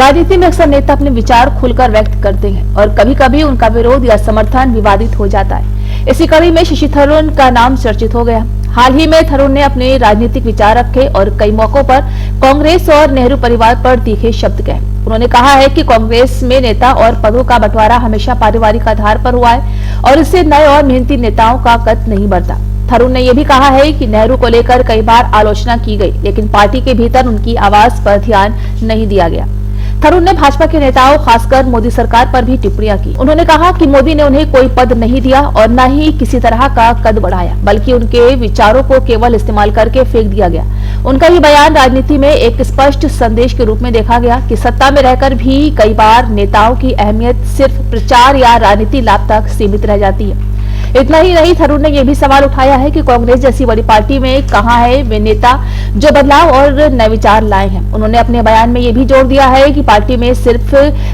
राजनीति में अक्सर नेता अपने विचार खुलकर व्यक्त करते हैं और कभी कभी उनका विरोध या समर्थन विवादित हो जाता है। इसी कड़ी में शशि थरूर का नाम चर्चित हो गया। हाल ही में थरूर ने अपने राजनीतिक विचार रखे और कई मौकों पर कांग्रेस और नेहरू परिवार पर तीखे शब्द कहे। उन्होंने कहा है कि कांग्रेस में नेता और पदों का बंटवारा हमेशा पारिवारिक आधार पर हुआ है और इससे नए और मेहनती नेताओं का कद नहीं बढ़ता। थरूर ने यह भी कहा है कि नेहरू को लेकर कई बार आलोचना की गई, लेकिन पार्टी के भीतर उनकी आवाज पर ध्यान नहीं दिया गया। थरूर ने भाजपा के नेताओं, खासकर मोदी सरकार पर भी टिप्पणियां की। उन्होंने कहा कि मोदी ने उन्हें कोई पद नहीं दिया और न ही किसी तरह का कद बढ़ाया, बल्कि उनके विचारों को केवल इस्तेमाल करके फेंक दिया गया। उनका ये बयान राजनीति में एक स्पष्ट संदेश के रूप में देखा गया कि सत्ता में रहकर भी कई बार नेताओं की अहमियत सिर्फ प्रचार या राजनीतिक लाभ तक सीमित रह जाती है। इतना ही नहीं, थरूर ने यह भी सवाल उठाया है कि कांग्रेस जैसी बड़ी पार्टी में कहां है वे नेता जो बदलाव और नए विचार लाए हैं। उन्होंने अपने बयान में यह भी जोर दिया है कि पार्टी में सिर्फ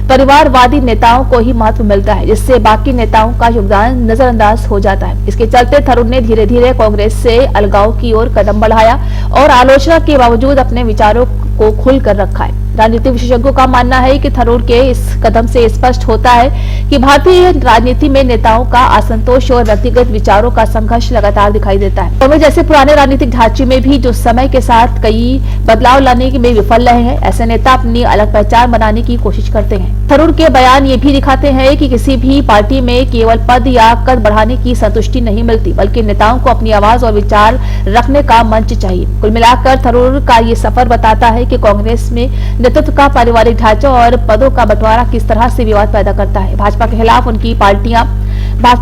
परिवारवादी नेताओं को ही महत्व मिलता है, जिससे बाकी नेताओं का योगदान नजरअंदाज हो जाता है। इसके चलते थरूर ने धीरे धीरे कांग्रेस से अलगाव की ओर कदम बढ़ाया और आलोचना के बावजूद अपने विचारों को खुलकर रखा है। राजनीतिक विशेषज्ञों का मानना है कि थरूर के इस कदम से स्पष्ट होता है कि भारतीय राजनीति में नेताओं का असंतोष और व्यक्तिगत विचारों का संघर्ष लगातार दिखाई देता है। कांग्रेस जैसे पुराने राजनीतिक ढांचे में भी जो समय के साथ कई बदलाव लाने में विफल रहे हैं, ऐसे नेता अपनी अलग पहचान बनाने की कोशिश करते हैं। थरूर के बयान ये भी दिखाते हैं कि किसी भी पार्टी में केवल पद या कद बढ़ाने की संतुष्टि नहीं मिलती, बल्कि नेताओं को अपनी आवाज और विचार रखने का मंच चाहिए। कुल मिलाकर थरूर का ये सफर बताता है कि कांग्रेस में नेतृत्व का पारिवारिक ढांचा और पदों का बंटवारा किस तरह से विवाद पैदा करता है। भाजपा के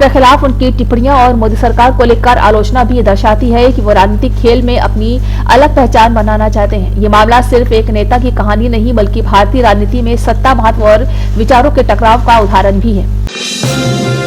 खिलाफ उनकी टिप्पणियां और मोदी सरकार को लेकर आलोचना भी दर्शाती है कि वो राजनीतिक खेल में अपनी अलग पहचान बनाना चाहते हैं। ये मामला सिर्फ एक नेता की कहानी नहीं, बल्कि भारतीय राजनीति में सत्ता, महत्व और विचारों के टकराव का उदाहरण भी है।